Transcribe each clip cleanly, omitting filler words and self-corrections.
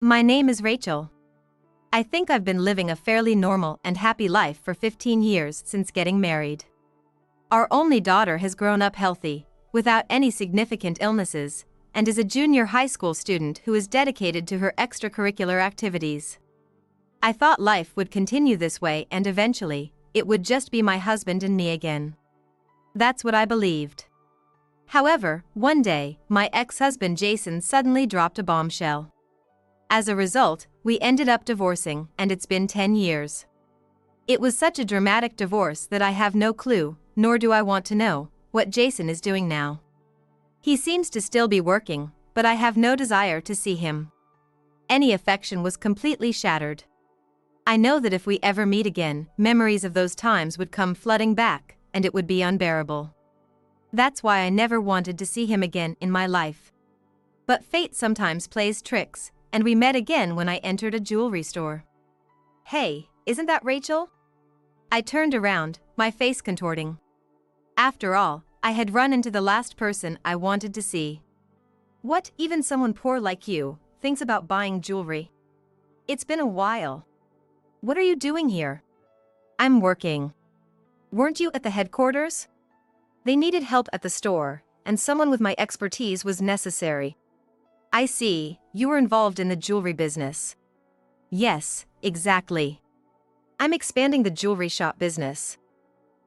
My name is Rachel. I think I've been living a fairly normal and happy life for 15 years since getting married. Our only daughter has grown up healthy, without any significant illnesses, and is a junior high school student who is dedicated to her extracurricular activities. I thought life would continue this way and eventually, it would just be my husband and me again. That's what I believed. However, one day, my ex-husband Jason suddenly dropped a bombshell. As a result, we ended up divorcing, and it's been 10 years. It was such a dramatic divorce that I have no clue, nor do I want to know, what Jason is doing now. He seems to still be working, but I have no desire to see him. Any affection was completely shattered. I know that if we ever meet again, memories of those times would come flooding back, and it would be unbearable. That's why I never wanted to see him again in my life. But fate sometimes plays tricks, and we met again when I entered a jewelry store. Hey, isn't that Rachel? I turned around, my face contorting. After all, I had run into the last person I wanted to see. What, even someone poor like you, thinks about buying jewelry? It's been a while. What are you doing here? I'm working. Weren't you at the headquarters? They needed help at the store, and someone with my expertise was necessary. I see, you were involved in the jewelry business. Yes, exactly. I'm expanding the jewelry shop business.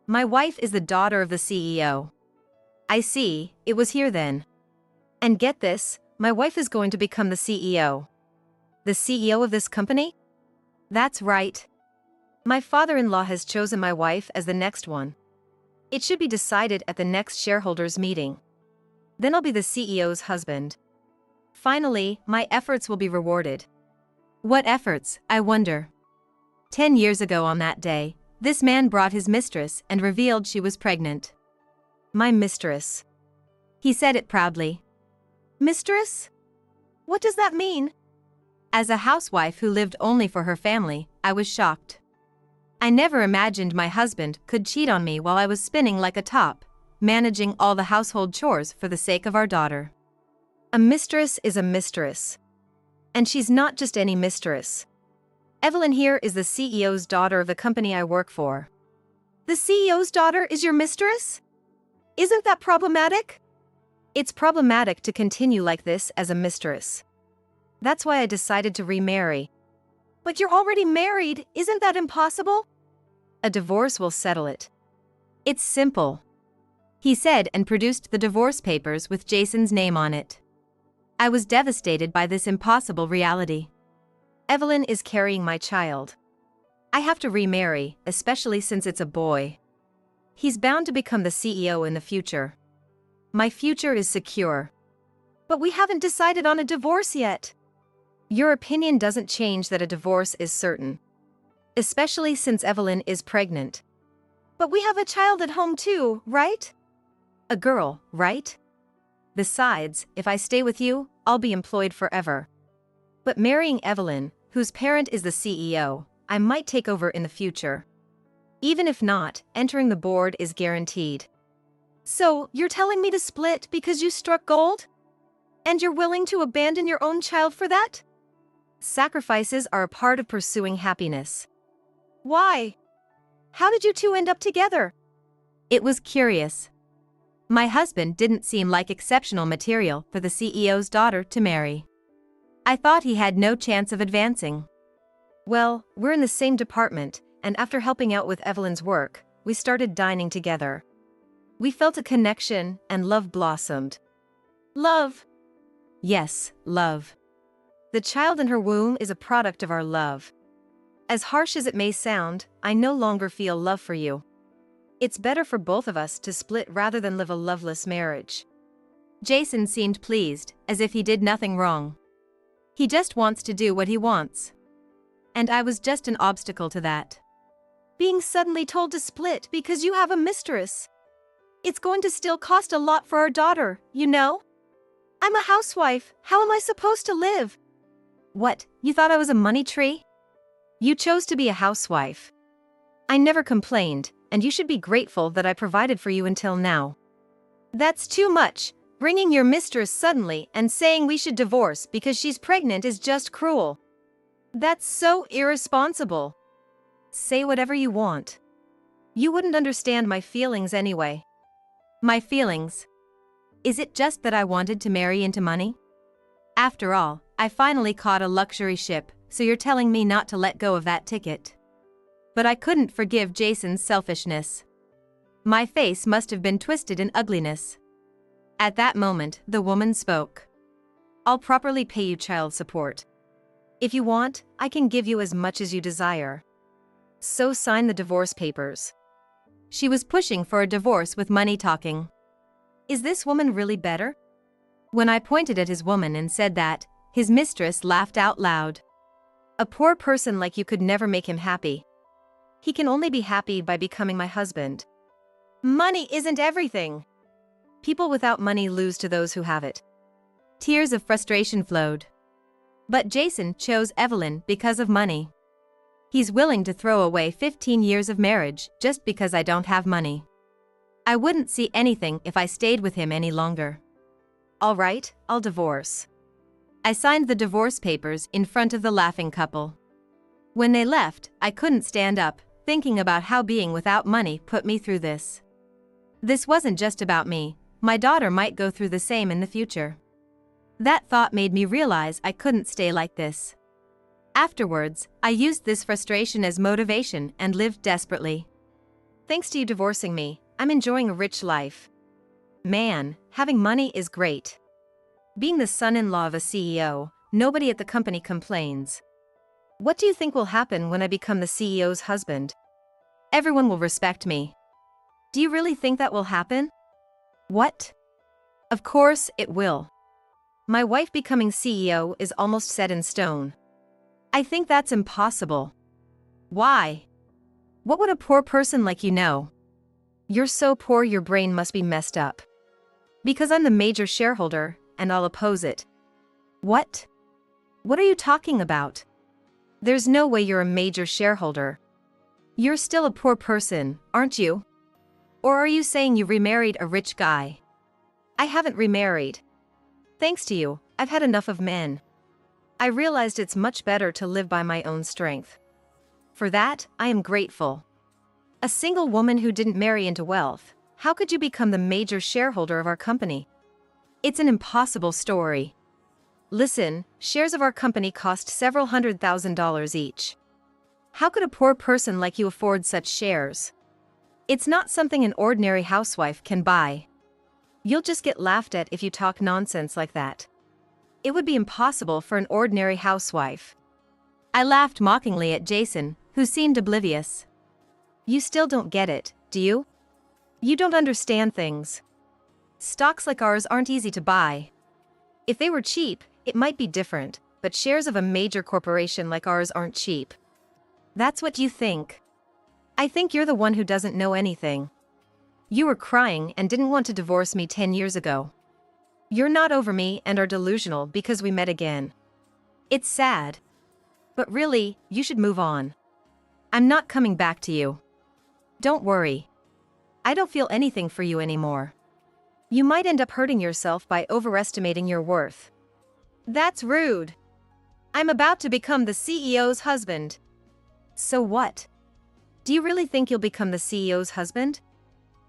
My wife is the daughter of the CEO. I see, it was here then. And get this, my wife is going to become the CEO. The CEO of this company? That's right. My father-in-law has chosen my wife as the next one. It should be decided at the next shareholders' meeting. Then I'll be the CEO's husband. Finally, my efforts will be rewarded. What efforts, I wonder? 10 years ago on that day, this man brought his mistress and revealed she was pregnant. My mistress. He said it proudly. Mistress? What does that mean? As a housewife who lived only for her family, I was shocked. I never imagined my husband could cheat on me while I was spinning like a top, managing all the household chores for the sake of our daughter. A mistress is a mistress. And she's not just any mistress. Evelyn here is the CEO's daughter of the company I work for. The CEO's daughter is your mistress? Isn't that problematic? It's problematic to continue like this as a mistress. That's why I decided to remarry. But you're already married, isn't that impossible? A divorce will settle it. It's simple. He said and produced the divorce papers with Jason's name on it. I was devastated by this impossible reality. Evelyn is carrying my child. I have to remarry, especially since it's a boy. He's bound to become the CEO in the future. My future is secure. But we haven't decided on a divorce yet. Your opinion doesn't change that a divorce is certain. Especially since Evelyn is pregnant. But we have a child at home too, right? A girl, right? Besides, if I stay with you, I'll be employed forever. But marrying Evelyn, whose parent is the CEO, I might take over in the future. Even if not, entering the board is guaranteed. So, you're telling me to split because you struck gold? And you're willing to abandon your own child for that? Sacrifices are a part of pursuing happiness. Why? How did you two end up together? It was curious. My husband didn't seem like exceptional material for the CEO's daughter to marry. I thought he had no chance of advancing. Well, we're in the same department, and after helping out with Evelyn's work, we started dining together. We felt a connection, and love blossomed. Love? Yes, love. The child in her womb is a product of our love. As harsh as it may sound, I no longer feel love for you. It's better for both of us to split rather than live a loveless marriage. Jason seemed pleased, as if he did nothing wrong. He just wants to do what he wants. And I was just an obstacle to that. Being suddenly told to split because you have a mistress. It's going to still cost a lot for our daughter, you know? I'm a housewife, how am I supposed to live? What, you thought I was a money tree? You chose to be a housewife. I never complained, and you should be grateful that I provided for you until now. That's too much, Bringing your mistress suddenly and saying we should divorce because she's pregnant is just cruel. That's so irresponsible. Say whatever you want. You wouldn't understand my feelings anyway. My feelings? Is it just that I wanted to marry into money? After all, I finally caught a luxury ship, so you're telling me not to let go of that ticket. But I couldn't forgive Jason's selfishness. My face must have been twisted in ugliness. At that moment, the woman spoke. I'll properly pay you child support. If you want, I can give you as much as you desire. So sign the divorce papers. She was pushing for a divorce with money talking. Is this woman really better? When I pointed at his woman and said that, his mistress laughed out loud. A poor person like you could never make him happy. He can only be happy by becoming my husband. Money isn't everything. People without money lose to those who have it. Tears of frustration flowed. But Jason chose Evelyn because of money. He's willing to throw away 15 years of marriage just because I don't have money. I wouldn't see anything if I stayed with him any longer. All right, I'll divorce. I signed the divorce papers in front of the laughing couple. When they left, I couldn't stand up, thinking about how being without money put me through this. This wasn't just about me. My daughter might go through the same in the future. That thought made me realize I couldn't stay like this. Afterwards, I used this frustration as motivation and lived desperately. Thanks to you divorcing me, I'm enjoying a rich life. Man, having money is great. Being the son-in-law of a CEO, nobody at the company complains. What do you think will happen when I become the CEO's husband? Everyone will respect me. Do you really think that will happen? What? Of course, it will. My wife becoming CEO is almost set in stone. I think that's impossible. Why? What would a poor person like you know? You're so poor your brain must be messed up. Because I'm the major shareholder, and I'll oppose it. What? What are you talking about? There's no way you're a major shareholder. You're still a poor person, aren't you? Or are you saying you remarried a rich guy? I haven't remarried. Thanks to you, I've had enough of men. I realized it's much better to live by my own strength. For that, I am grateful. A single woman who didn't marry into wealth, how could you become the major shareholder of our company? It's an impossible story. Listen, shares of our company cost several $100,000 each. How could a poor person like you afford such shares? It's not something an ordinary housewife can buy. You'll just get laughed at if you talk nonsense like that. It would be impossible for an ordinary housewife. I laughed mockingly at Jason, who seemed oblivious. You still don't get it, do you? You don't understand things. Stocks like ours aren't easy to buy. If they were cheap, it might be different, but shares of a major corporation like ours aren't cheap. That's what you think. I think you're the one who doesn't know anything. You were crying and didn't want to divorce me 10 years ago. You're not over me and are delusional because we met again. It's sad. But really, you should move on. I'm not coming back to you. Don't worry. I don't feel anything for you anymore. You might end up hurting yourself by overestimating your worth. That's rude. I'm about to become the CEO's husband. So what? Do you really think you'll become the CEO's husband?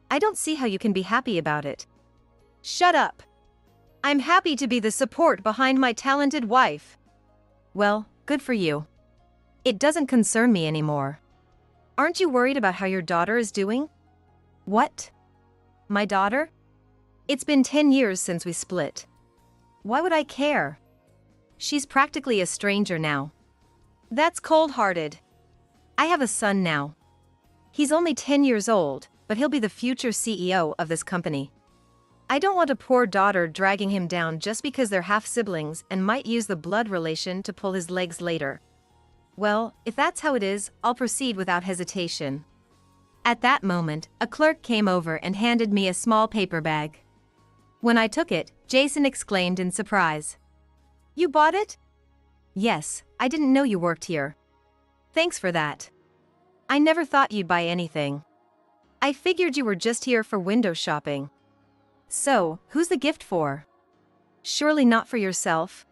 I don't see how you can be happy about it. Shut up. I'm happy to be the support behind my talented wife. Well, good for you. It doesn't concern me anymore. Aren't you worried about how your daughter is doing? What? My daughter? It's been 10 years since we split. Why would I care? She's practically a stranger now. That's cold-hearted. I have a son now. He's only 10 years old, but he'll be the future CEO of this company. I don't want a poor daughter dragging him down just because they're half-siblings and might use the blood relation to pull his legs later. Well, if that's how it is, I'll proceed without hesitation. At that moment, a clerk came over and handed me a small paper bag. When I took it, Jason exclaimed in surprise. You bought it? Yes, I didn't know you worked here. Thanks for that. I never thought you'd buy anything. I figured you were just here for window shopping. So, who's the gift for? Surely not for yourself.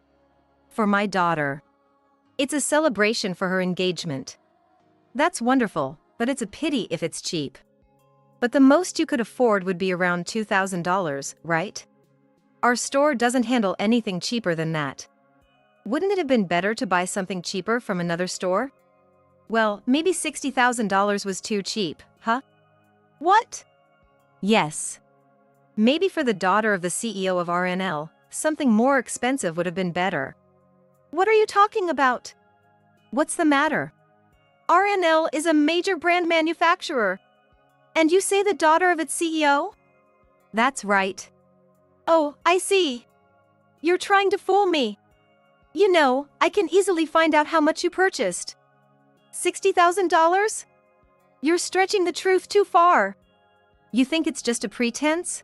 For my daughter. It's a celebration for her engagement. That's wonderful, but it's a pity if it's cheap. But the most you could afford would be around $2,000, right? Our store doesn't handle anything cheaper than that. Wouldn't it have been better to buy something cheaper from another store? Well, maybe $60,000 was too cheap, huh? What? Yes. Maybe for the daughter of the CEO of RNL, something more expensive would have been better. What are you talking about? What's the matter? RNL is a major brand manufacturer. And you say the daughter of its CEO? That's right. Oh, I see. You're trying to fool me. You know, I can easily find out how much you purchased. $60,000? You're stretching the truth too far. You think it's just a pretense?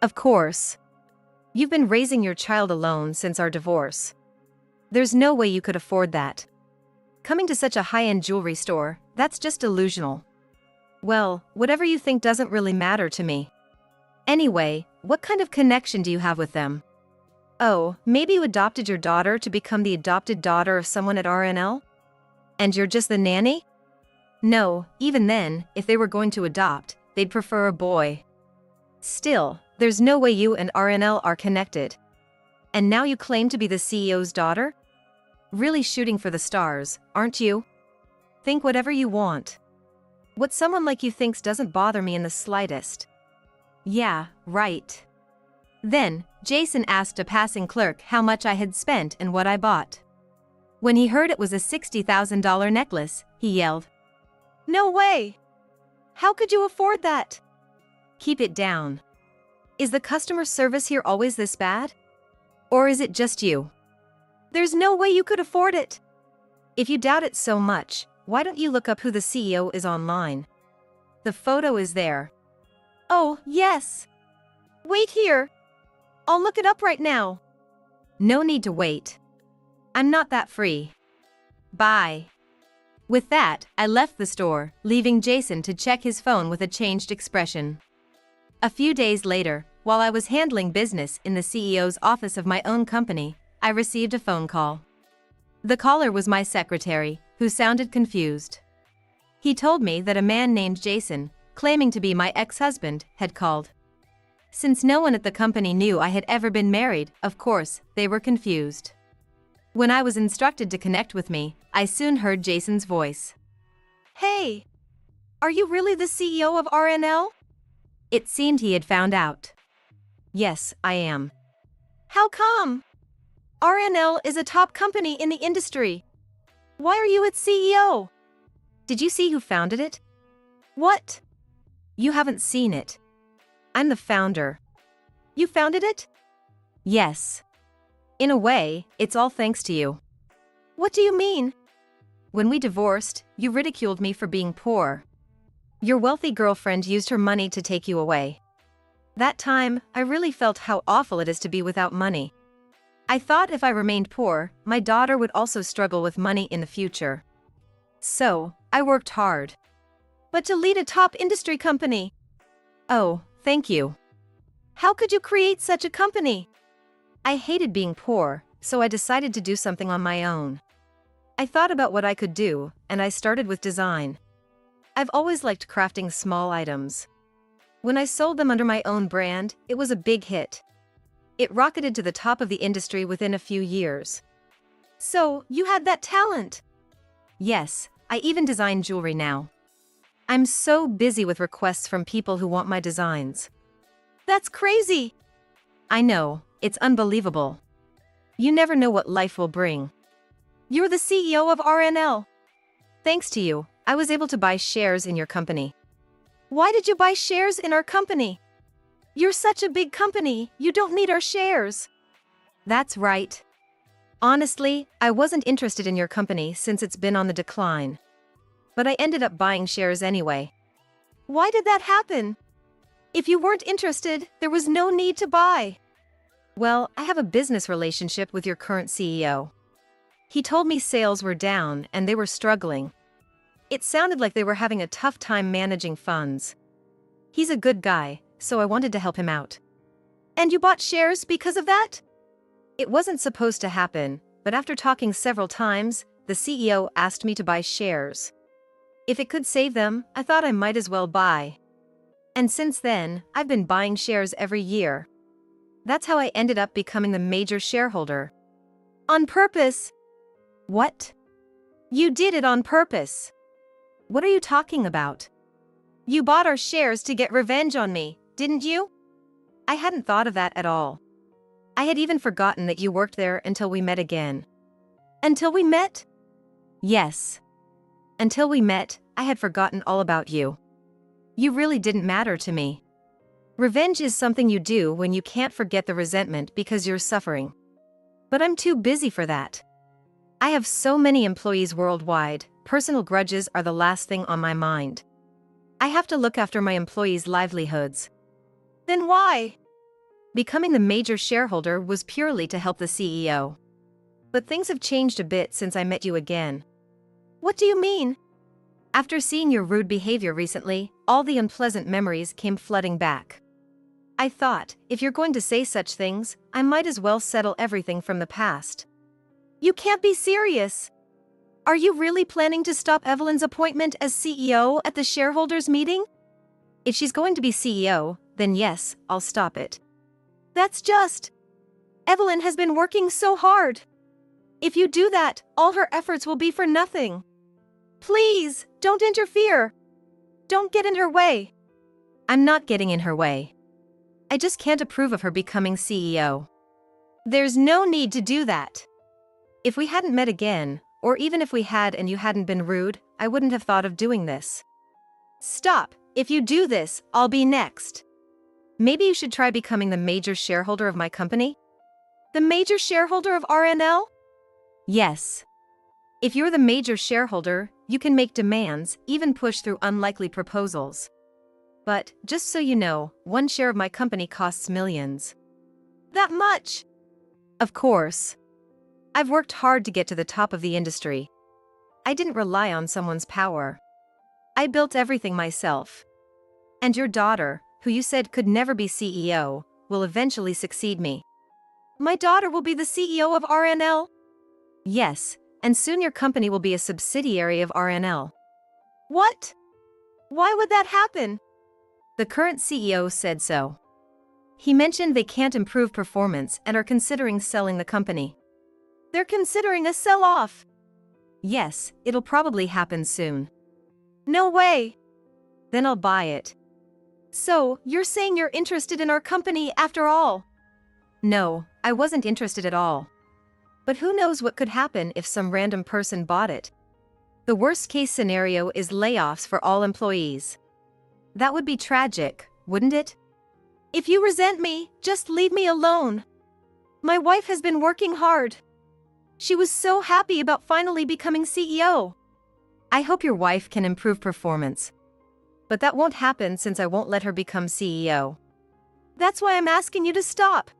Of course. You've been raising your child alone since our divorce. There's no way you could afford that. Coming to such a high-end jewelry store, that's just delusional. Well, whatever you think doesn't really matter to me. Anyway, what kind of connection do you have with them? Oh, maybe you adopted your daughter to become the adopted daughter of someone at RNL? And you're just the nanny? No, even then, if they were going to adopt, they'd prefer a boy. Still, there's no way you and RNL are connected. And now you claim to be the CEO's daughter? Really shooting for the stars, aren't you? Think whatever you want. What someone like you thinks doesn't bother me in the slightest. Yeah, right. Then, Jason asked a passing clerk how much I had spent and what I bought. When he heard it was a $60,000 necklace, he yelled, "No way! How could you afford that?" Keep it down. Is the customer service here always this bad? Or is it just you? There's no way you could afford it. If you doubt it so much, why don't you look up who the CEO is online? The photo is there. Oh, yes. Wait here. I'll look it up right now. No need to wait. I'm not that free. Bye. With that, I left the store, leaving Jason to check his phone with a changed expression. A few days later, while I was handling business in the CEO's office of my own company, I received a phone call. The caller was my secretary, who sounded confused. He told me that a man named Jason, claiming to be my ex-husband, had called. Since no one at the company knew I had ever been married, of course, they were confused. When I was instructed to connect with me, I soon heard Jason's voice. Hey! Are you really the CEO of RNL? It seemed he had found out. Yes, I am. How come? RNL is a top company in the industry. Why are you its CEO? Did you see who founded it? What? You haven't seen it. I'm the founder. You founded it? Yes. In a way, it's all thanks to you. What do you mean? When we divorced, you ridiculed me for being poor. Your wealthy girlfriend used her money to take you away. That time, I really felt how awful it is to be without money. I thought if I remained poor, my daughter would also struggle with money in the future. So, I worked hard. But to lead a top industry company? Oh, thank you. How could you create such a company? I hated being poor, so I decided to do something on my own. I thought about what I could do, and I started with design. I've always liked crafting small items. When I sold them under my own brand, it was a big hit. It rocketed to the top of the industry within a few years. So, you had that talent? Yes, I even design jewelry now. I'm so busy with requests from people who want my designs. That's crazy! I know, it's unbelievable. You never know what life will bring. You're the CEO of RNL. Thanks to you, I was able to buy shares in your company. Why did you buy shares in our company? You're such a big company, you don't need our shares. That's right. Honestly, I wasn't interested in your company since it's been on the decline. But I ended up buying shares anyway. Why did that happen? If you weren't interested, there was no need to buy. Well, I have a business relationship with your current CEO. He told me sales were down and they were struggling. It sounded like they were having a tough time managing funds. He's a good guy, so I wanted to help him out. And you bought shares because of that? It wasn't supposed to happen, but after talking several times, the CEO asked me to buy shares. If it could save them, I thought I might as well buy. And since then, I've been buying shares every year. That's how I ended up becoming the major shareholder. On purpose? What? You did it on purpose. What are you talking about? You bought our shares to get revenge on me, didn't you? I hadn't thought of that at all. I had even forgotten that you worked there until we met again. Until we met? Yes. Until we met, I had forgotten all about you. You really didn't matter to me. Revenge is something you do when you can't forget the resentment because you're suffering. But I'm too busy for that. I have so many employees worldwide, personal grudges are the last thing on my mind. I have to look after my employees' livelihoods. Then why? Becoming the major shareholder was purely to help the CEO. But things have changed a bit since I met you again. What do you mean? After seeing your rude behavior recently, all the unpleasant memories came flooding back. I thought, if you're going to say such things, I might as well settle everything from the past. You can't be serious. Are you really planning to stop Evelyn's appointment as CEO at the shareholders' meeting? If she's going to be CEO, then yes, I'll stop it. That's just... Evelyn has been working so hard. If you do that, all her efforts will be for nothing. Please, don't interfere. Don't get in her way. I'm not getting in her way. I just can't approve of her becoming CEO. There's no need to do that. If we hadn't met again, or even if we had and you hadn't been rude, I wouldn't have thought of doing this. Stop. If you do this, I'll be next. Maybe you should try becoming the major shareholder of my company? The major shareholder of RNL? Yes. If you're the major shareholder, you can make demands, even push through unlikely proposals. But, just so you know, one share of my company costs millions. That much? Of course. I've worked hard to get to the top of the industry. I didn't rely on someone's power. I built everything myself. And your daughter, who you said could never be CEO, will eventually succeed me. My daughter will be the CEO of RNL? Yes, and soon your company will be a subsidiary of RNL. What? Why would that happen? The current CEO said so. He mentioned they can't improve performance and are considering selling the company. They're considering a sell-off. Yes, it'll probably happen soon. No way. Then I'll buy it. So, you're saying you're interested in our company after all? No, I wasn't interested at all. But who knows what could happen if some random person bought it? The worst-case scenario is layoffs for all employees. That would be tragic, wouldn't it? If you resent me, just leave me alone. My wife has been working hard. She was so happy about finally becoming CEO. I hope your wife can improve performance. But that won't happen since I won't let her become CEO. That's why I'm asking you to stop.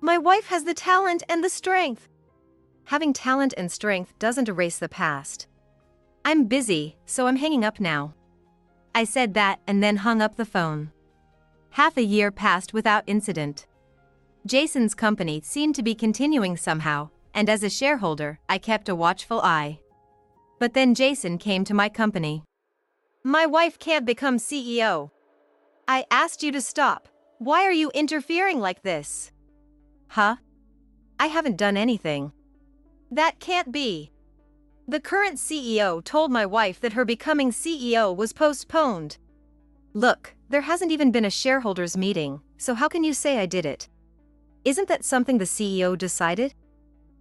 My wife has the talent and the strength. Having talent and strength doesn't erase the past. I'm busy, so I'm hanging up now. I said that and then hung up the phone. Half a year passed without incident. Jason's company seemed to be continuing somehow, and as a shareholder, I kept a watchful eye. But then Jason came to my company. My wife can't become CEO. I asked you to stop. Why are you interfering like this? Huh? I haven't done anything. That can't be. The current CEO told my wife that her becoming CEO was postponed. Look, there hasn't even been a shareholders meeting, so how can you say I did it? Isn't that something the CEO decided?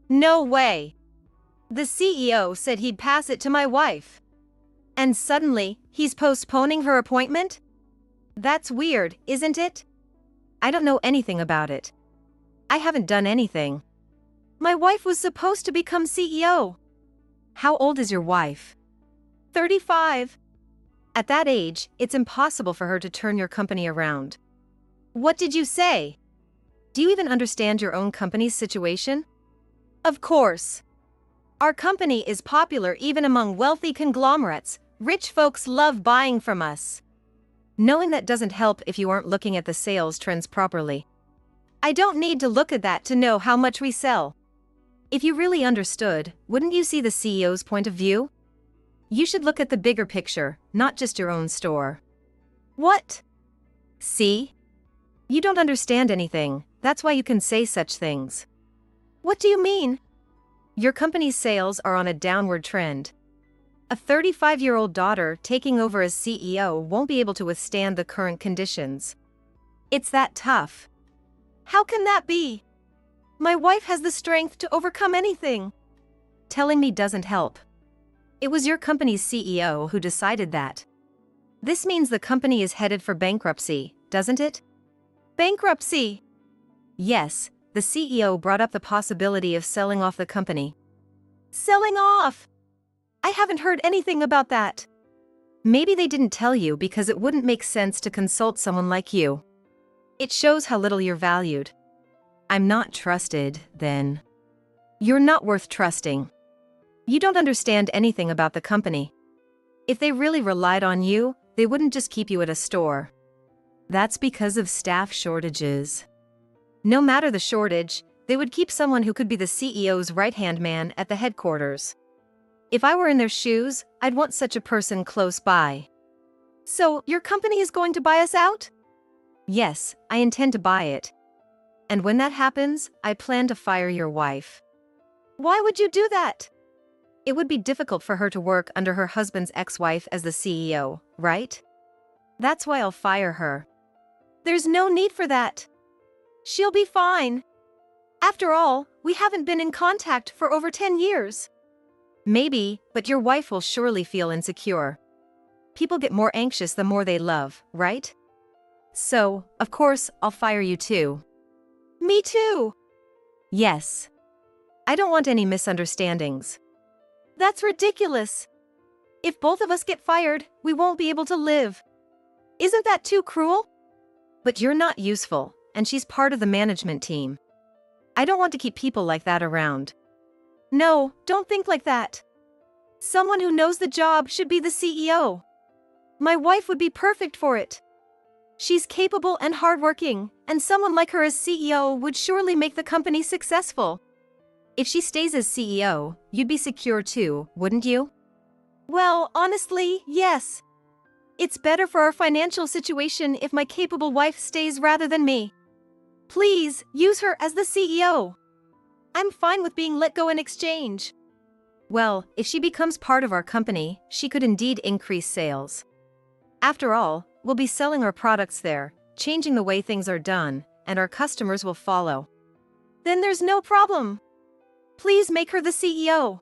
No way. The CEO said he'd pass it to my wife. And suddenly, he's postponing her appointment? That's weird, isn't it? I don't know anything about it. I haven't done anything. My wife was supposed to become CEO. How old is your wife? 35. At that age, it's impossible for her to turn your company around. What did you say? Do you even understand your own company's situation? Of course. Our company is popular even among wealthy conglomerates. Rich folks love buying from us. Knowing that doesn't help if you aren't looking at the sales trends properly. I don't need to look at that to know how much we sell. If you really understood, wouldn't you see the CEO's point of view? You should look at the bigger picture, not just your own store. What? See? You don't understand anything, that's why you can say such things. What do you mean? Your company's sales are on a downward trend. A 35-year-old daughter taking over as CEO won't be able to withstand the current conditions. It's that tough. How can that be? My wife has the strength to overcome anything. Telling me doesn't help. It was your company's CEO who decided that. This means the company is headed for bankruptcy, doesn't it? Bankruptcy? Yes, the CEO brought up the possibility of selling off the company. Selling off? I haven't heard anything about that. Maybe they didn't tell you because it wouldn't make sense to consult someone like you. It shows how little you're valued. I'm not trusted, then. You're not worth trusting. You don't understand anything about the company. If they really relied on you, they wouldn't just keep you at a store. That's because of staff shortages. No matter the shortage, they would keep someone who could be the CEO's right-hand man at the headquarters. If I were in their shoes, I'd want such a person close by. So, your company is going to buy us out? Yes, I intend to buy it. And when that happens, I plan to fire your wife. Why would you do that? It would be difficult for her to work under her husband's ex-wife as the CEO, right? That's why I'll fire her. There's no need for that. She'll be fine. After all, we haven't been in contact for over 10 years. Maybe, but your wife will surely feel insecure. People get more anxious the more they love, right? So, of course, I'll fire you too. Me too. Yes. I don't want any misunderstandings. That's ridiculous. If both of us get fired, we won't be able to live. Isn't that too cruel? But you're not useful, and she's part of the management team. I don't want to keep people like that around. No, don't think like that. Someone who knows the job should be the CEO. My wife would be perfect for it. She's capable and hardworking, and someone like her as CEO would surely make the company successful. If she stays as CEO, you'd be secure too, wouldn't you? Well, honestly, yes. It's better for our financial situation if my capable wife stays rather than me. Please, use her as the CEO. I'm fine with being let go in exchange. Well, if she becomes part of our company, she could indeed increase sales. After all, we'll be selling our products there, changing the way things are done, and our customers will follow. Then there's no problem. Please make her the CEO.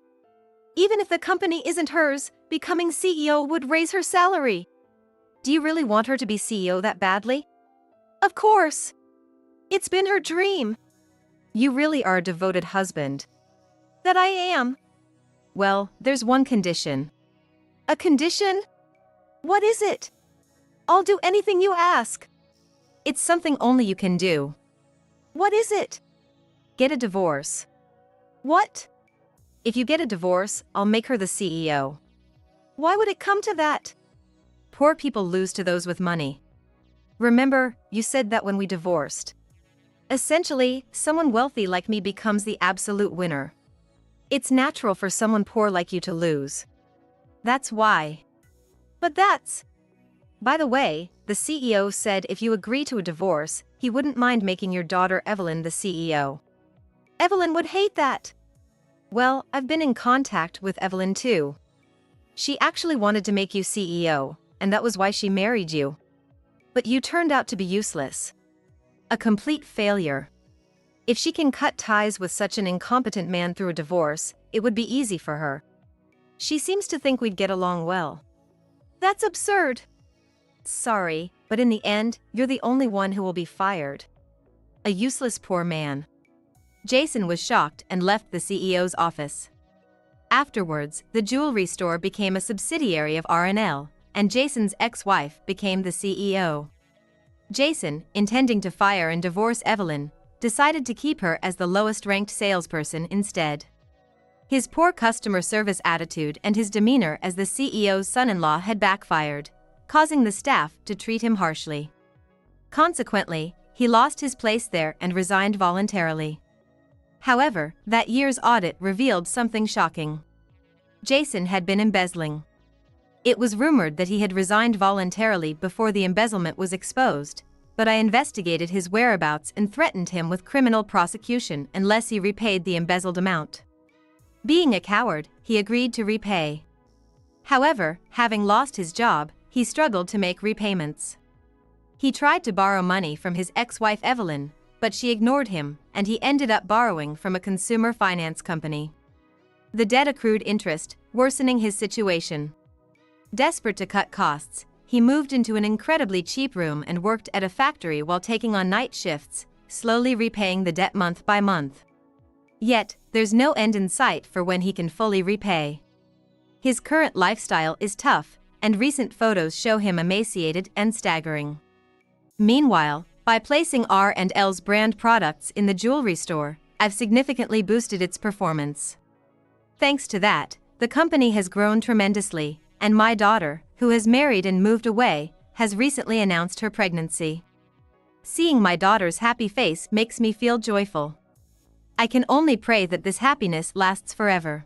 Even if the company isn't hers, becoming CEO would raise her salary. Do you really want her to be CEO that badly? Of course. It's been her dream. You really are a devoted husband. That I am. Well, there's one condition. A condition? What is it? I'll do anything you ask. It's something only you can do. What is it? Get a divorce. What? If you get a divorce, I'll make her the CEO. Why would it come to that? Poor people lose to those with money. Remember, you said that when we divorced. Essentially, someone wealthy like me becomes the absolute winner. It's natural for someone poor like you to lose. That's why. But that's... By the way, the CEO said if you agree to a divorce, he wouldn't mind making your daughter Evelyn the CEO. Evelyn would hate that. Well, I've been in contact with Evelyn too. She actually wanted to make you CEO, and that was why she married you. But you turned out to be useless. A complete failure. If she can cut ties with such an incompetent man through a divorce, it would be easy for her. She seems to think we'd get along well. That's absurd. Sorry, but in the end, you're the only one who will be fired. A useless poor man. Jason was shocked and left the CEO's office. Afterwards, the jewelry store became a subsidiary of R&L, and Jason's ex-wife became the CEO. Jason, intending to fire and divorce Evelyn, decided to keep her as the lowest-ranked salesperson instead. His poor customer service attitude and his demeanor as the CEO's son-in-law had backfired, causing the staff to treat him harshly. Consequently, he lost his place there and resigned voluntarily. However, that year's audit revealed something shocking. Jason had been embezzling. It was rumored that he had resigned voluntarily before the embezzlement was exposed, but I investigated his whereabouts and threatened him with criminal prosecution unless he repaid the embezzled amount. Being a coward, he agreed to repay. However, having lost his job, he struggled to make repayments. He tried to borrow money from his ex-wife Evelyn, but she ignored him, and he ended up borrowing from a consumer finance company. The debt accrued interest, worsening his situation. Desperate to cut costs, he moved into an incredibly cheap room and worked at a factory while taking on night shifts, slowly repaying the debt month by month. Yet, there's no end in sight for when he can fully repay. His current lifestyle is tough, and recent photos show him emaciated and staggering. Meanwhile, by placing R&L's brand products in the jewelry store, I've significantly boosted its performance. Thanks to that, the company has grown tremendously, and my daughter, who has married and moved away, has recently announced her pregnancy. Seeing my daughter's happy face makes me feel joyful. I can only pray that this happiness lasts forever.